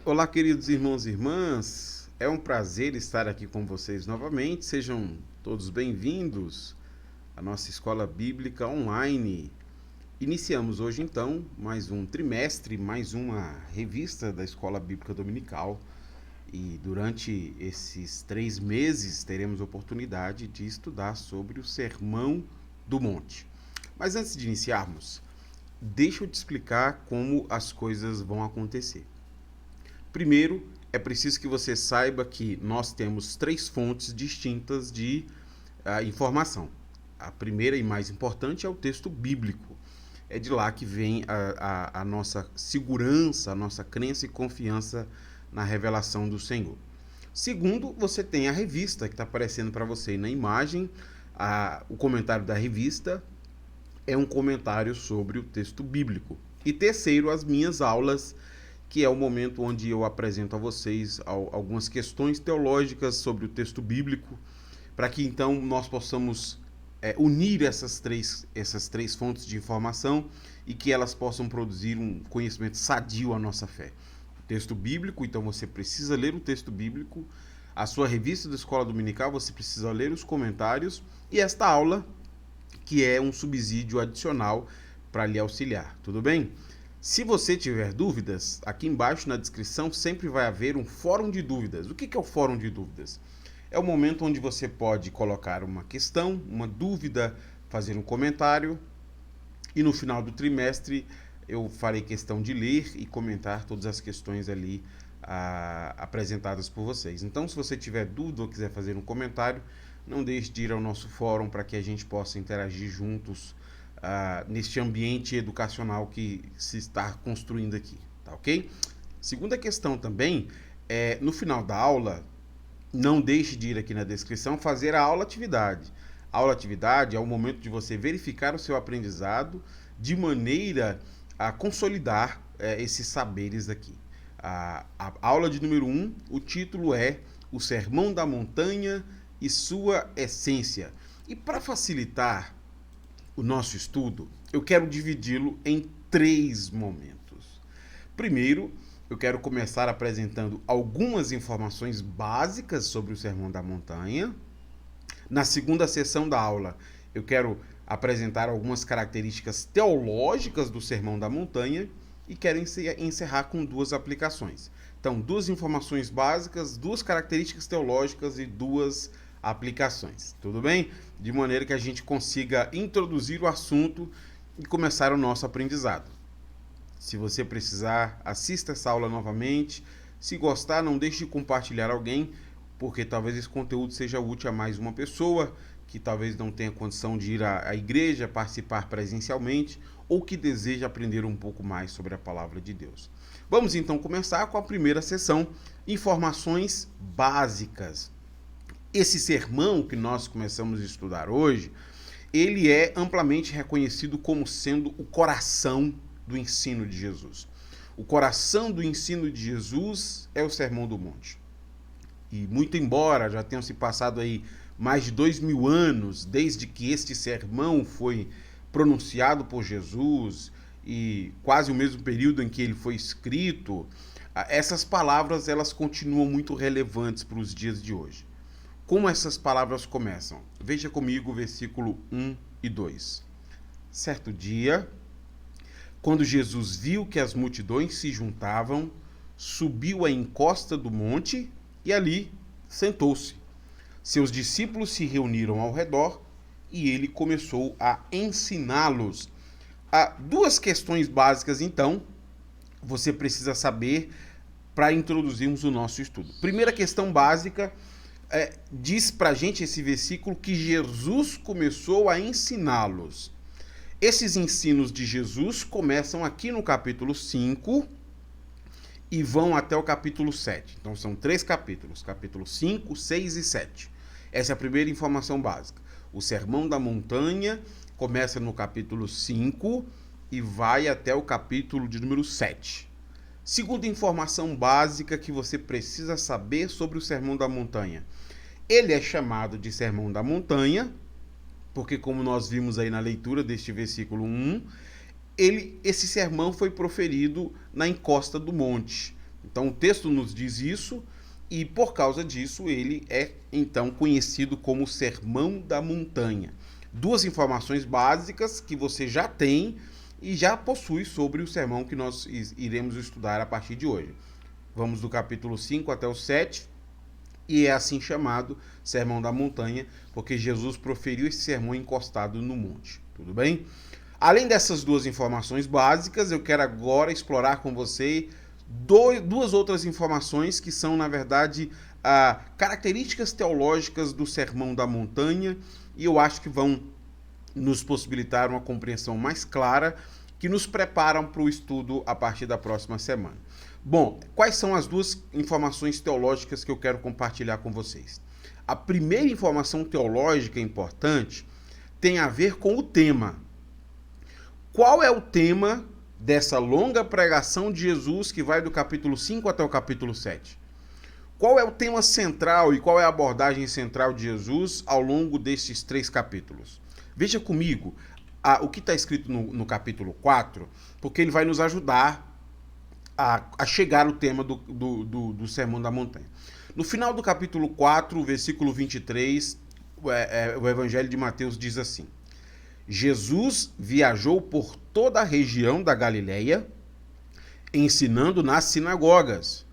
Olá, queridos irmãos e irmãs. É um prazer estar aqui com vocês novamente. Sejam todos bem-vindos à nossa escola bíblica online. Iniciamos hoje, então, mais um trimestre, mais uma revista da Escola Bíblica Dominical. E durante esses 3 meses teremos oportunidade de estudar sobre o Sermão do Monte. Mas antes de iniciarmos, deixa eu te explicar como as coisas vão acontecer. Primeiro, é preciso que você saiba que nós temos 3 fontes distintas de informação. A primeira e mais importante é o texto bíblico. É de lá que vem a nossa segurança, a nossa crença e confiança na revelação do Senhor. Segundo, você tem a revista que está aparecendo para você aí na imagem. O comentário da revista é um comentário sobre o texto bíblico. E terceiro, as minhas aulas, que é o momento onde eu apresento a vocês algumas questões teológicas sobre o texto bíblico, para que então nós possamos unir essas três fontes de informação e que elas possam produzir um conhecimento sadio à nossa fé. O texto bíblico, então você precisa ler o texto bíblico, a sua revista da Escola Dominical, você precisa ler os comentários, e esta aula, que é um subsídio adicional para lhe auxiliar, tudo bem? Se você tiver dúvidas, aqui embaixo na descrição sempre vai haver um fórum de dúvidas. O que é o fórum de dúvidas? É o momento onde você pode colocar uma questão, uma dúvida, fazer um comentário, e no final do trimestre eu farei questão de ler e comentar todas as questões ali apresentadas por vocês. Então, se você tiver dúvida ou quiser fazer um comentário, não deixe de ir ao nosso fórum para que a gente possa interagir juntos neste ambiente educacional que se está construindo aqui, tá ok? Segunda questão também, no final da aula, não deixe de ir aqui na descrição fazer a aula-atividade. A aula-atividade é o momento de você verificar o seu aprendizado de maneira a consolidar esses saberes aqui. A aula de número 1, o título é O Sermão da Montanha e Sua Essência. E para facilitar o nosso estudo, eu quero dividi-lo em 3 momentos. Primeiro, eu quero começar apresentando algumas informações básicas sobre o Sermão da Montanha. Na segunda sessão da aula, eu quero apresentar algumas características teológicas do Sermão da Montanha e quero encerrar com 2 aplicações. Então, 2 informações básicas, 2 características teológicas e 2 aplicações, tudo bem? De maneira que a gente consiga introduzir o assunto e começar o nosso aprendizado. Se você precisar, assista essa aula novamente. Se gostar, não deixe de compartilhar alguém, porque talvez esse conteúdo seja útil a mais uma pessoa que talvez não tenha condição de ir à igreja, participar presencialmente, ou que deseja aprender um pouco mais sobre a palavra de Deus. Vamos então começar com a primeira sessão, informações básicas. Esse sermão que nós começamos a estudar hoje, ele é amplamente reconhecido como sendo o coração do ensino de Jesus. O coração do ensino de Jesus é o Sermão do Monte. E muito embora já tenham se passado aí mais de 2000 anos desde que este sermão foi pronunciado por Jesus e quase o mesmo período em que ele foi escrito, essas palavras elas continuam muito relevantes para os dias de hoje. Como essas palavras começam? Veja comigo o versículo 1 e 2. Certo dia, quando Jesus viu que as multidões se juntavam, subiu à encosta do monte e ali sentou-se. Seus discípulos se reuniram ao redor e ele começou a ensiná-los. Há 2 questões básicas, então, você precisa saber para introduzirmos o nosso estudo. Primeira questão básica, diz para a gente esse versículo que Jesus começou a ensiná-los. Esses ensinos de Jesus começam aqui no capítulo 5 e vão até o capítulo 7. Então são 3 capítulos, capítulo 5, 6 e 7. Essa é a primeira informação básica. O Sermão da Montanha começa no capítulo 5 e vai até o capítulo de número 7. Segunda informação básica que você precisa saber sobre o Sermão da Montanha. Ele é chamado de Sermão da Montanha, porque como nós vimos aí na leitura deste versículo 1, esse sermão foi proferido na encosta do monte. Então o texto nos diz isso e por causa disso ele é então conhecido como Sermão da Montanha. Duas informações básicas que você já tem e já possui sobre o sermão que nós iremos estudar a partir de hoje. Vamos do capítulo 5 até o 7, e é assim chamado Sermão da Montanha, porque Jesus proferiu esse sermão encostado no monte. Tudo bem? Além dessas duas informações básicas, eu quero agora explorar com você duas outras informações que são, na verdade, características teológicas do Sermão da Montanha, e eu acho que vão nos possibilitar uma compreensão mais clara, que nos preparam para o estudo a partir da próxima semana. Bom, quais são as duas informações teológicas que eu quero compartilhar com vocês? A primeira informação teológica importante tem a ver com o tema. Qual é o tema dessa longa pregação de Jesus que vai do capítulo 5 até o capítulo 7? Qual é o tema central e qual é a abordagem central de Jesus ao longo desses 3 capítulos? Veja comigo o que está escrito no capítulo 4, porque ele vai nos ajudar a chegar ao tema do Sermão da Montanha. No final do capítulo 4, versículo 23, o Evangelho de Mateus diz assim: Jesus viajou por toda a região da Galileia, ensinando nas sinagogas,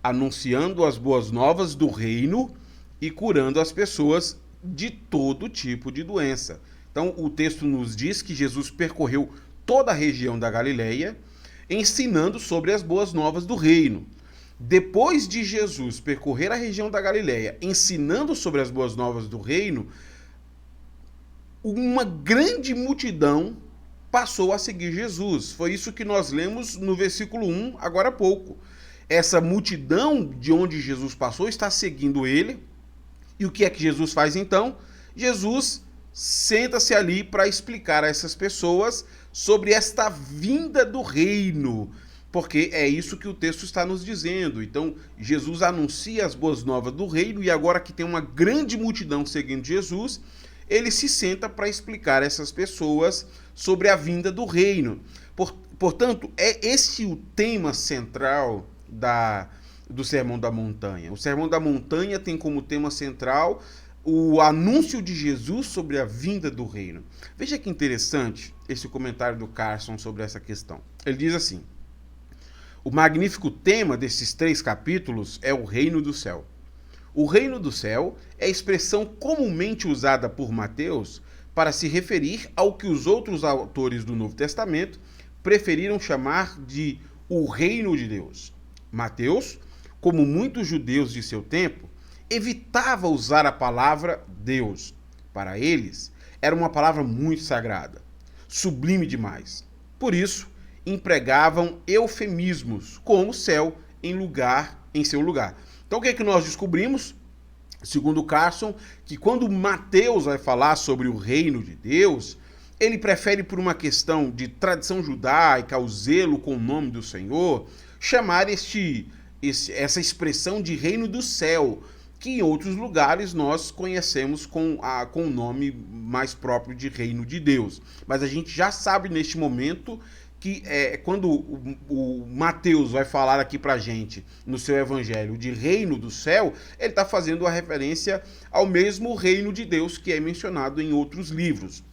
anunciando as boas novas do reino e curando as pessoas de todo tipo de doença. Então, o texto nos diz que Jesus percorreu toda a região da Galileia, ensinando sobre as boas novas do reino. Depois de Jesus percorrer a região da Galileia, ensinando sobre as boas novas do reino, uma grande multidão passou a seguir Jesus. Foi isso que nós lemos no versículo 1, agora há pouco. Essa multidão de onde Jesus passou está seguindo ele. E o que é que Jesus faz então? Jesus senta-se ali para explicar a essas pessoas sobre esta vinda do reino, porque é isso que o texto está nos dizendo. Então, Jesus anuncia as boas novas do reino, e agora que tem uma grande multidão seguindo Jesus, ele se senta para explicar a essas pessoas sobre a vinda do reino. Portanto, é esse o tema central do Sermão da Montanha. O Sermão da Montanha tem como tema central o anúncio de Jesus sobre a vinda do reino. Veja que interessante esse comentário do Carson sobre essa questão. Ele diz assim: o magnífico tema desses 3 capítulos é o reino do céu. O reino do céu é a expressão comumente usada por Mateus para se referir ao que os outros autores do Novo Testamento preferiram chamar de o reino de Deus. Mateus, como muitos judeus de seu tempo, evitava usar a palavra Deus. Para eles, era uma palavra muito sagrada, sublime demais. Por isso, empregavam eufemismos, como céu em seu lugar. Então, o que é que nós descobrimos? Segundo Carson, que quando Mateus vai falar sobre o reino de Deus, ele prefere, por uma questão de tradição judaica, o zelo com o nome do Senhor, chamar essa expressão de reino do céu, que em outros lugares nós conhecemos com o nome mais próprio de reino de Deus. Mas a gente já sabe neste momento que quando o Mateus vai falar aqui pra gente no seu evangelho de reino do céu, ele está fazendo a referência ao mesmo reino de Deus que é mencionado em outros livros.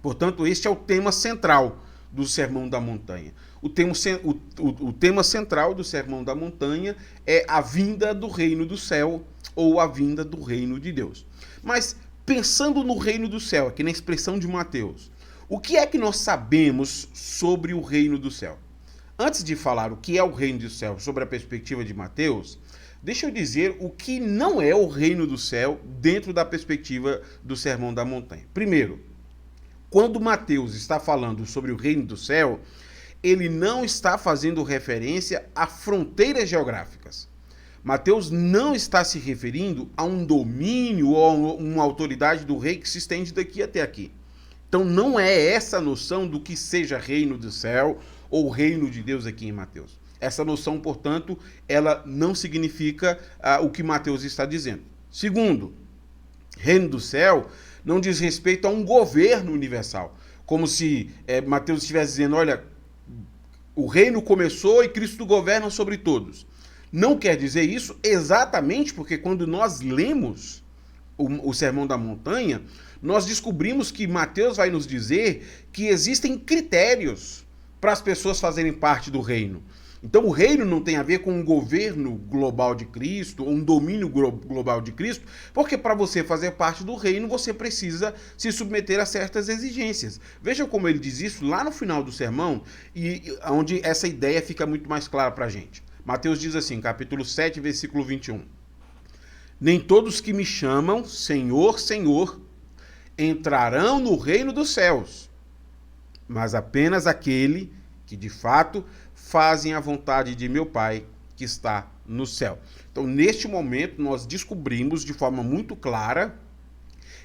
Portanto, este é o tema central do Sermão da Montanha. O tema central do Sermão da Montanha é a vinda do reino do céu, ou a vinda do reino de Deus. Mas, pensando no reino do céu, aqui na expressão de Mateus, o que é que nós sabemos sobre o reino do céu? Antes de falar o que é o reino do céu sobre a perspectiva de Mateus, deixa eu dizer o que não é o reino do céu dentro da perspectiva do Sermão da Montanha. Primeiro, quando Mateus está falando sobre o reino do céu, ele não está fazendo referência a fronteiras geográficas. Mateus não está se referindo a um domínio ou a uma autoridade do rei que se estende daqui até aqui. Então não é essa a noção do que seja reino do céu ou reino de Deus aqui em Mateus. Essa noção, portanto, ela não significa o que Mateus está dizendo. Segundo, reino do céu não diz respeito a um governo universal. Como se Mateus estivesse dizendo, olha, o reino começou e Cristo governa sobre todos. Não quer dizer isso exatamente porque quando nós lemos o Sermão da Montanha, nós descobrimos que Mateus vai nos dizer que existem critérios para as pessoas fazerem parte do reino. Então o reino não tem a ver com um governo global de Cristo, ou um domínio global de Cristo, porque para você fazer parte do reino, você precisa se submeter a certas exigências. Veja como ele diz isso lá no final do sermão, e onde essa ideia fica muito mais clara para a gente. Mateus diz assim, capítulo 7, versículo 21. Nem todos que me chamam Senhor, Senhor, entrarão no reino dos céus, mas apenas aquele que de fato fazem a vontade de meu Pai que está no céu. Então, neste momento, nós descobrimos de forma muito clara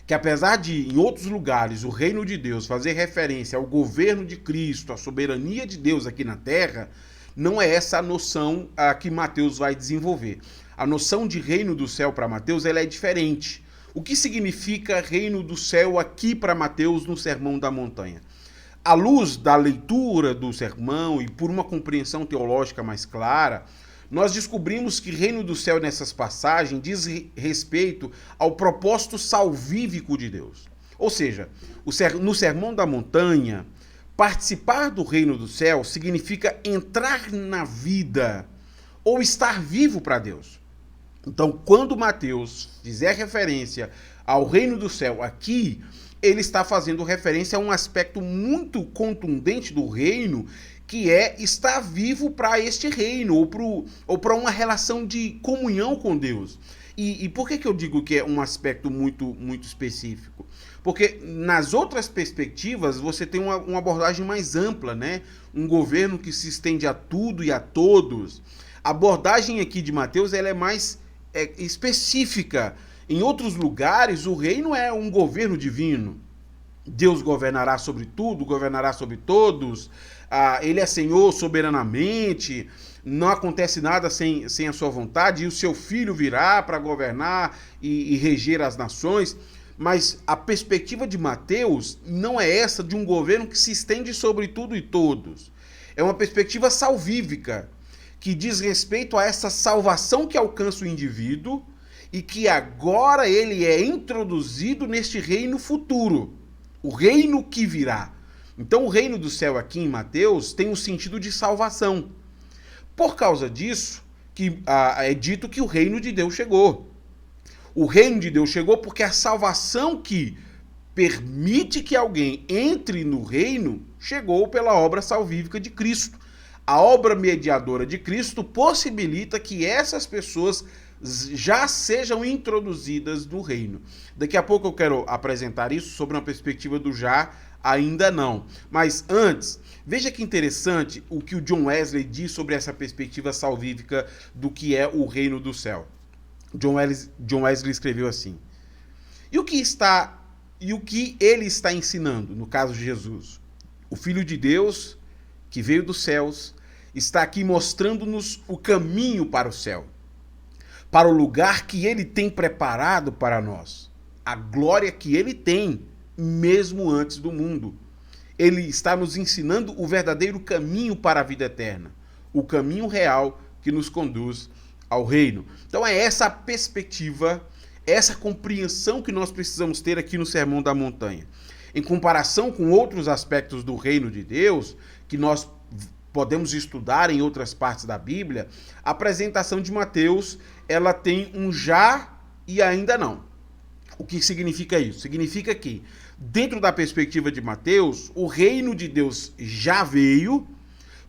que apesar de, em outros lugares, o reino de Deus fazer referência ao governo de Cristo, à soberania de Deus aqui na terra, não é essa a noção que Mateus vai desenvolver. A noção de reino do céu para Mateus ela é diferente. O que significa reino do céu aqui para Mateus no Sermão da Montanha? À luz da leitura do sermão e por uma compreensão teológica mais clara, nós descobrimos que reino do céu nessas passagens diz respeito ao propósito salvífico de Deus. Ou seja, no Sermão da Montanha, participar do reino do céu significa entrar na vida ou estar vivo para Deus. Então, quando Mateus fizer referência ao reino do céu aqui, ele está fazendo referência a um aspecto muito contundente do reino, que é estar vivo para este reino, ou para uma relação de comunhão com Deus. E por que eu digo que é um aspecto muito, muito específico? Porque nas outras perspectivas você tem uma abordagem mais ampla, né? Um governo que se estende a tudo e a todos. A abordagem aqui de Mateus ela é mais específica. Em outros lugares, o reino é um governo divino. Deus governará sobre tudo, governará sobre todos. Ele é Senhor soberanamente. Não acontece nada sem a sua vontade. E o seu filho virá para governar e reger as nações. Mas a perspectiva de Mateus não é essa de um governo que se estende sobre tudo e todos. É uma perspectiva salvífica, que diz respeito a essa salvação que alcança o indivíduo e que agora ele é introduzido neste reino futuro, o reino que virá. Então o reino do céu aqui em Mateus tem um sentido de salvação. Por causa disso, que é dito que o reino de Deus chegou. O reino de Deus chegou porque a salvação que permite que alguém entre no reino chegou pela obra salvífica de Cristo. A obra mediadora de Cristo possibilita que essas pessoas já sejam introduzidas no reino. Daqui a pouco eu quero apresentar isso sobre uma perspectiva do já, ainda não. Mas antes, veja que interessante o que o John Wesley diz sobre essa perspectiva salvífica do que é o reino do céu. John Wesley escreveu assim: E o que ele está ensinando, no caso de Jesus? O Filho de Deus, que veio dos céus, está aqui mostrando-nos o caminho para o céu, para o lugar que ele tem preparado para nós, a glória que ele tem, mesmo antes do mundo. Ele está nos ensinando o verdadeiro caminho para a vida eterna, o caminho real que nos conduz ao reino. Então é essa perspectiva, essa compreensão que nós precisamos ter aqui no Sermão da Montanha. Em comparação com outros aspectos do reino de Deus, que nós podemos estudar em outras partes da Bíblia, a apresentação de Mateus, ela tem um já e ainda não. O que significa isso? Significa que, dentro da perspectiva de Mateus, o reino de Deus já veio,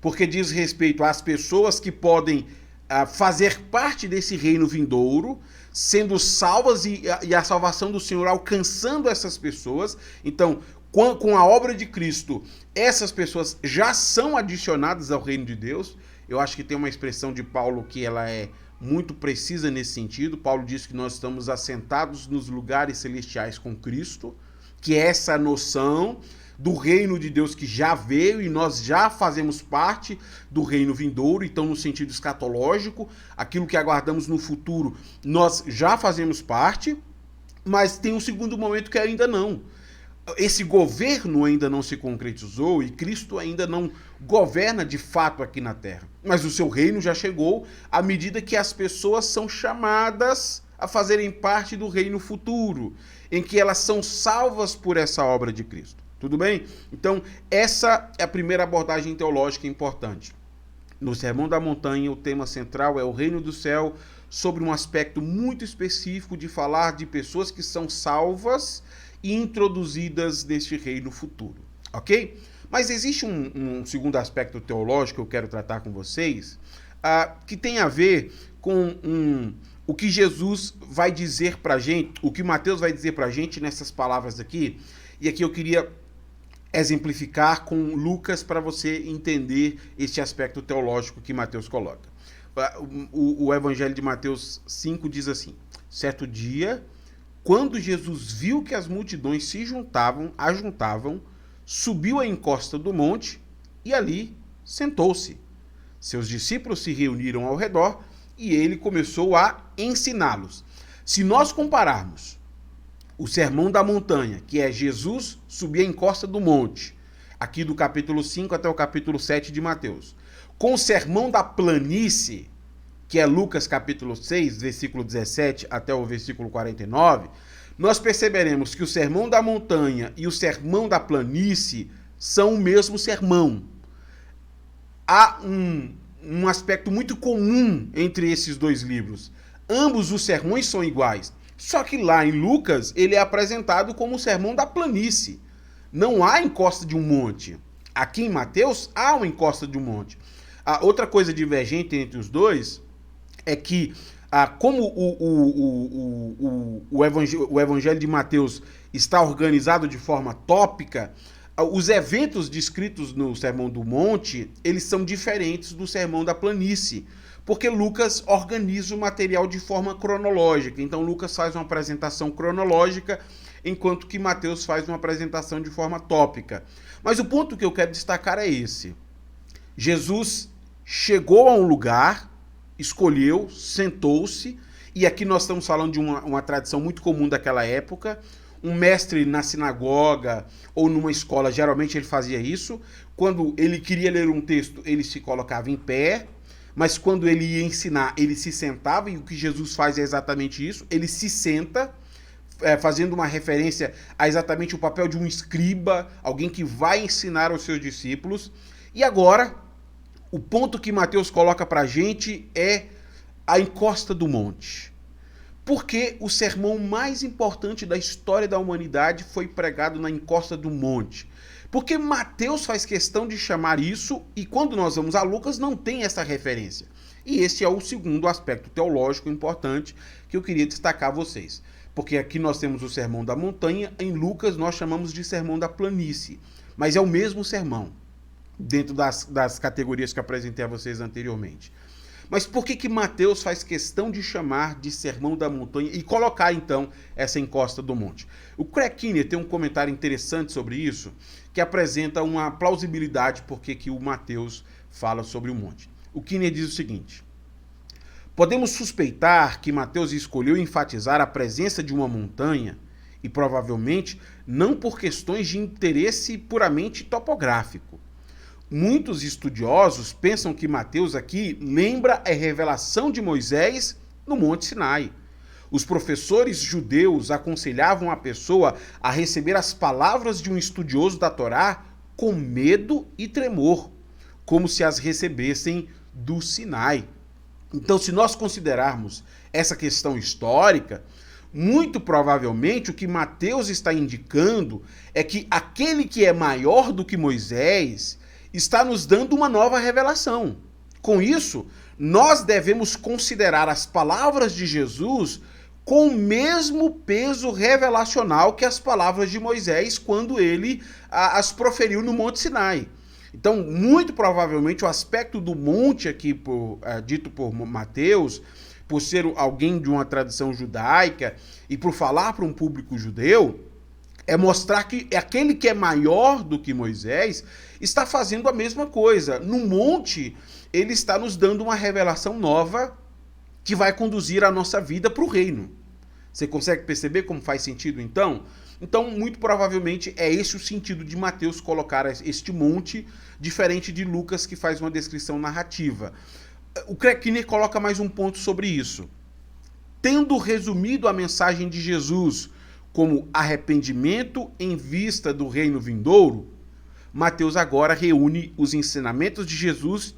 porque diz respeito às pessoas que podem fazer parte desse reino vindouro, sendo salvas e a salvação do Senhor alcançando essas pessoas. Então, com a obra de Cristo, essas pessoas já são adicionadas ao reino de Deus. Eu acho que tem uma expressão de Paulo que ela é muito precisa nesse sentido. Paulo diz que nós estamos assentados nos lugares celestiais com Cristo, que é essa noção do reino de Deus que já veio e nós já fazemos parte do reino vindouro. Então, no sentido escatológico, aquilo que aguardamos no futuro, nós já fazemos parte, mas tem um segundo momento que ainda não. esse governo ainda não se concretizou e Cristo ainda não governa de fato aqui na terra. Mas o seu reino já chegou à medida que as pessoas são chamadas a fazerem parte do reino futuro, em que elas são salvas por essa obra de Cristo. Tudo bem? Então, essa é a primeira abordagem teológica importante. No Sermão da Montanha, o tema central é o reino do céu, sobre um aspecto muito específico de falar de pessoas que são salvas e introduzidas neste reino futuro, ok? Mas existe um segundo aspecto teológico que eu quero tratar com vocês, que tem a ver com o que Jesus vai dizer pra gente, o que Mateus vai dizer pra gente nessas palavras aqui, e aqui eu queria exemplificar com Lucas para você entender este aspecto teológico que Mateus coloca. O Evangelho de Mateus 5 diz assim: certo dia, quando Jesus viu que as multidões se ajuntavam, subiu à encosta do monte e ali sentou-se. Seus discípulos se reuniram ao redor e ele começou a ensiná-los. Se nós compararmos o Sermão da Montanha, que é Jesus subir a encosta do monte, aqui do capítulo 5 até o capítulo 7 de Mateus, com o Sermão da Planície, que é Lucas capítulo 6, versículo 17 até o versículo 49, nós perceberemos que o Sermão da Montanha e o Sermão da Planície são o mesmo sermão. Há um aspecto muito comum entre esses dois livros. Ambos os sermões são iguais. Só que lá em Lucas, ele é apresentado como o Sermão da Planície. Não há encosta de um monte. Aqui em Mateus, há uma encosta de um monte. A outra coisa divergente entre os dois é que, como o Evangelho de Mateus está organizado de forma tópica, os eventos descritos no Sermão do Monte, eles são diferentes do Sermão da Planície, porque Lucas organiza o material de forma cronológica. Então, Lucas faz uma apresentação cronológica, enquanto que Mateus faz uma apresentação de forma tópica. Mas o ponto que eu quero destacar é esse. Jesus chegou a um lugar, escolheu, sentou-se, e aqui nós estamos falando de uma tradição muito comum daquela época. Um mestre na sinagoga ou numa escola, geralmente ele fazia isso. Quando ele queria ler um texto, ele se colocava em pé, mas quando ele ia ensinar, ele se sentava, e o que Jesus faz é exatamente isso. Ele se senta, fazendo uma referência a exatamente o papel de um escriba, alguém que vai ensinar aos seus discípulos. E agora, o ponto que Mateus coloca para a gente é a encosta do monte. Porque o sermão mais importante da história da humanidade foi pregado na encosta do monte. Porque Mateus faz questão de chamar isso, e quando nós vamos a Lucas não tem essa referência. E esse é o segundo aspecto teológico importante que eu queria destacar a vocês. Porque aqui nós temos o Sermão da Montanha, em Lucas nós chamamos de Sermão da Planície. Mas é o mesmo sermão, dentro das categorias que apresentei a vocês anteriormente. Mas por que Mateus faz questão de chamar de Sermão da Montanha e colocar, então, essa encosta do monte? O Craig Kinnear tem um comentário interessante sobre isso, que apresenta uma plausibilidade porque que o Mateus fala sobre o monte. O Kinnear diz o seguinte: podemos suspeitar que Mateus escolheu enfatizar a presença de uma montanha, e provavelmente não por questões de interesse puramente topográfico. Muitos estudiosos pensam que Mateus aqui lembra a revelação de Moisés no Monte Sinai. Os professores judeus aconselhavam a pessoa a receber as palavras de um estudioso da Torá com medo e tremor, como se as recebessem do Sinai. Então, se nós considerarmos essa questão histórica, muito provavelmente o que Mateus está indicando é que aquele que é maior do que Moisés está nos dando uma nova revelação. Com isso, nós devemos considerar as palavras de Jesus com o mesmo peso revelacional que as palavras de Moisés quando ele as proferiu no Monte Sinai. Então, muito provavelmente, o aspecto do monte aqui dito por Mateus, por ser alguém de uma tradição judaica e por falar para um público judeu, é mostrar que aquele que é maior do que Moisés está fazendo a mesma coisa. No monte, ele está nos dando uma revelação nova que vai conduzir a nossa vida para o reino. Você consegue perceber como faz sentido então? Então, muito provavelmente é esse o sentido de Mateus colocar este monte, diferente de Lucas, que faz uma descrição narrativa. O Craig Keener coloca mais um ponto sobre isso. Tendo resumido a mensagem de Jesus como arrependimento em vista do reino vindouro, Mateus agora reúne os ensinamentos de Jesus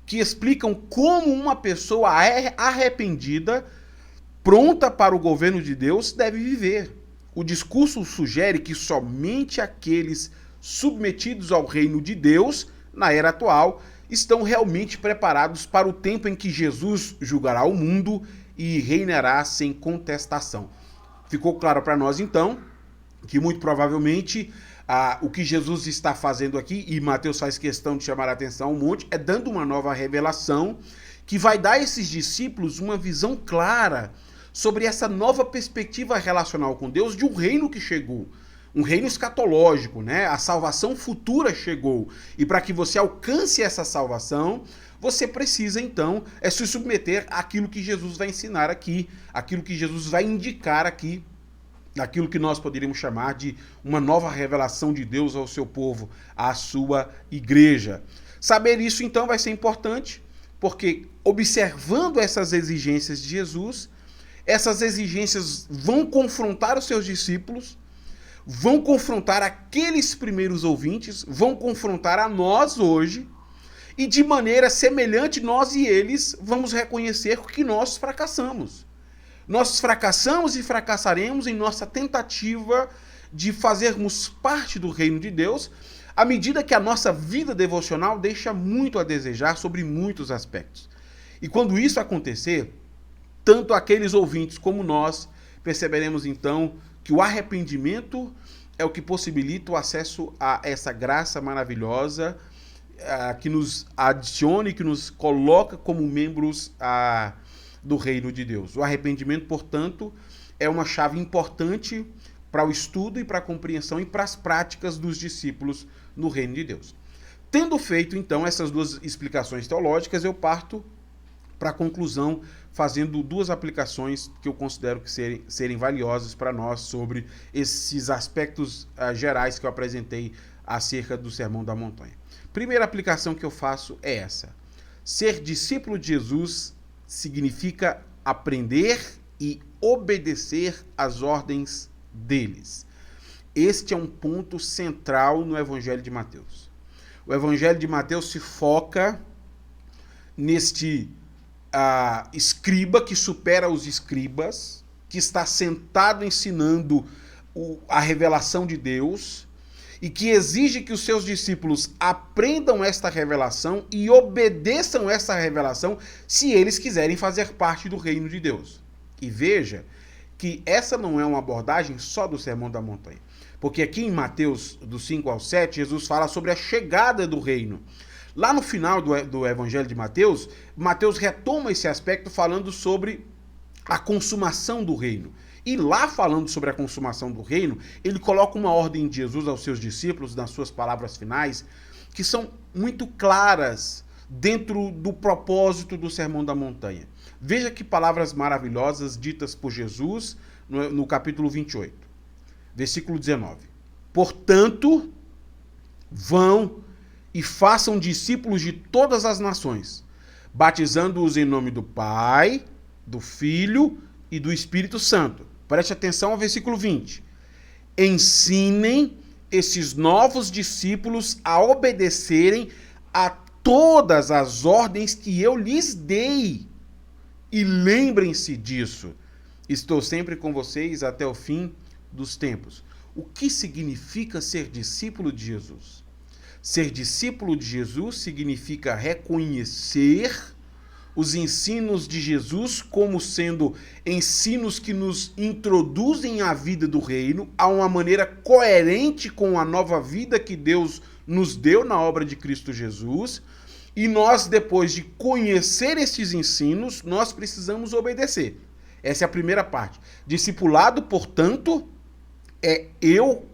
que explicam como uma pessoa arrependida, pronta para o governo de Deus, deve viver. O discurso sugere que somente aqueles submetidos ao reino de Deus, na era atual, estão realmente preparados para o tempo em que Jesus julgará o mundo e reinará sem contestação. Ficou claro para nós, então, que muito provavelmente o que Jesus está fazendo aqui, e Mateus faz questão de chamar a atenção ao monte, é dando uma nova revelação que vai dar a esses discípulos uma visão clara sobre essa nova perspectiva relacional com Deus de um reino que chegou. Um reino escatológico, né? A salvação futura chegou. E para que você alcance essa salvação, você precisa, então, se submeter àquilo que Jesus vai ensinar aqui, aquilo que Jesus vai indicar aqui, aquilo que nós poderíamos chamar de uma nova revelação de Deus ao seu povo, à sua igreja. Saber isso, então, vai ser importante, porque observando essas exigências de Jesus, essas exigências vão confrontar os seus discípulos, vão confrontar aqueles primeiros ouvintes, vão confrontar a nós hoje, e de maneira semelhante, nós e eles vamos reconhecer que nós fracassamos. Nós fracassamos e fracassaremos em nossa tentativa de fazermos parte do reino de Deus, à medida que a nossa vida devocional deixa muito a desejar sobre muitos aspectos. E quando isso acontecer, tanto aqueles ouvintes como nós perceberemos então que o arrependimento é o que possibilita o acesso a essa graça maravilhosa que nos adiciona e que nos coloca como membros do reino de Deus. O arrependimento, portanto, é uma chave importante para o estudo e para a compreensão e para as práticas dos discípulos no reino de Deus. Tendo feito, então, essas duas explicações teológicas, eu parto para a conclusão, fazendo duas aplicações que eu considero que serem valiosas para nós sobre esses aspectos gerais que eu apresentei acerca do Sermão da Montanha. Primeira aplicação que eu faço é essa. Ser discípulo de Jesus significa aprender e obedecer às ordens deles. Este é um ponto central no Evangelho de Mateus. O Evangelho de Mateus se foca neste escriba que supera os escribas, que está sentado ensinando a revelação de Deus e que exige que os seus discípulos aprendam esta revelação e obedeçam essa revelação se eles quiserem fazer parte do reino de Deus. E veja que essa não é uma abordagem só do Sermão da Montanha, porque aqui em Mateus, do 5 ao 7, Jesus fala sobre a chegada do reino. Lá no final do Evangelho de Mateus, Mateus retoma esse aspecto falando sobre a consumação do reino. E lá, falando sobre a consumação do reino, ele coloca uma ordem de Jesus aos seus discípulos, nas suas palavras finais, que são muito claras dentro do propósito do Sermão da Montanha. Veja que palavras maravilhosas ditas por Jesus no capítulo 28, versículo 19. Portanto, vão e façam discípulos de todas as nações, batizando-os em nome do Pai, do Filho e do Espírito Santo. Preste atenção ao versículo 20. Ensinem esses novos discípulos a obedecerem a todas as ordens que eu lhes dei. E lembrem-se disso. Estou sempre com vocês até o fim dos tempos. O que significa ser discípulo de Jesus? Ser discípulo de Jesus significa reconhecer os ensinos de Jesus como sendo ensinos que nos introduzem à vida do reino, a uma maneira coerente com a nova vida que Deus nos deu na obra de Cristo Jesus. E nós, depois de conhecer esses ensinos, nós precisamos obedecer. Essa é a primeira parte. Discipulado, portanto, é eu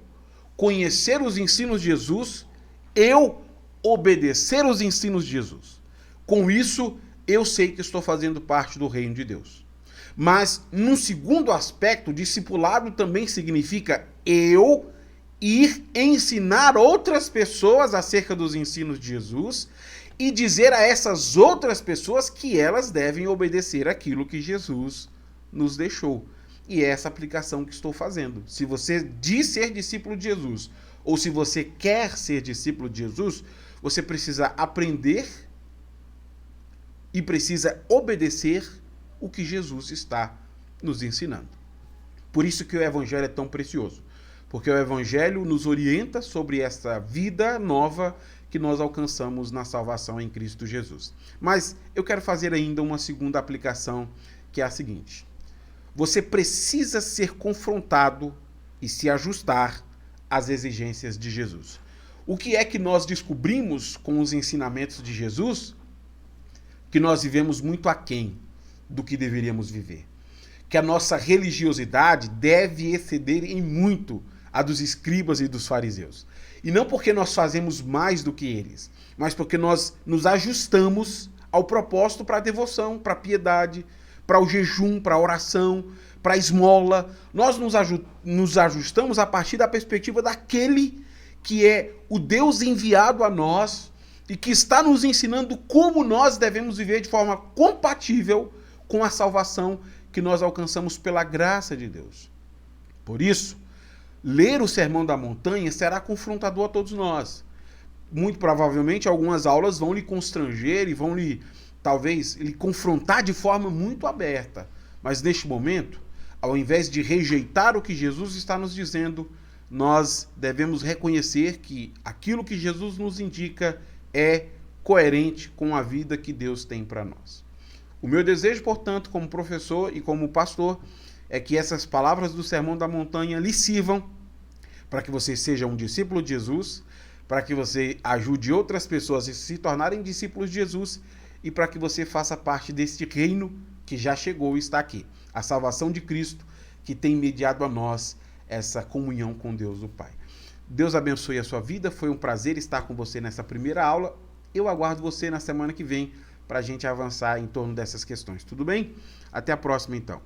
conhecer os ensinos de Jesus, eu obedecer os ensinos de Jesus. Com isso, eu sei que estou fazendo parte do reino de Deus. Mas, num segundo aspecto, discipulado também significa eu ir ensinar outras pessoas acerca dos ensinos de Jesus e dizer a essas outras pessoas que elas devem obedecer aquilo que Jesus nos deixou. E é essa aplicação que estou fazendo. Se você diz ser discípulo de Jesus, ou se você quer ser discípulo de Jesus, você precisa aprender e precisa obedecer o que Jesus está nos ensinando. Por isso que o Evangelho é tão precioso. Porque o Evangelho nos orienta sobre essa vida nova que nós alcançamos na salvação em Cristo Jesus. Mas eu quero fazer ainda uma segunda aplicação, que é a seguinte. Você precisa ser confrontado e se ajustar às exigências de Jesus. O que é que nós descobrimos com os ensinamentos de Jesus? Que nós vivemos muito aquém do que deveríamos viver. Que a nossa religiosidade deve exceder em muito a dos escribas e dos fariseus. E não porque nós fazemos mais do que eles, mas porque nós nos ajustamos ao propósito para a devoção, para a piedade, para o jejum, para a oração, para a esmola. Nós nos ajustamos a partir da perspectiva daquele que é o Deus enviado a nós e que está nos ensinando como nós devemos viver de forma compatível com a salvação que nós alcançamos pela graça de Deus. Por isso, ler o Sermão da Montanha será confrontador a todos nós. Muito provavelmente algumas aulas vão lhe constranger e vão talvez lhe confrontar de forma muito aberta. Mas neste momento, ao invés de rejeitar o que Jesus está nos dizendo, nós devemos reconhecer que aquilo que Jesus nos indica é coerente com a vida que Deus tem para nós. O meu desejo, portanto, como professor e como pastor, é que essas palavras do Sermão da Montanha lhe sirvam para que você seja um discípulo de Jesus, para que você ajude outras pessoas a se tornarem discípulos de Jesus e para que você faça parte deste reino que já chegou e está aqui. A salvação de Cristo, que tem mediado a nós essa comunhão com Deus o Pai. Deus abençoe a sua vida. Foi um prazer estar com você nessa primeira aula. Eu aguardo você na semana que vem para a gente avançar em torno dessas questões. Tudo bem? Até a próxima, então.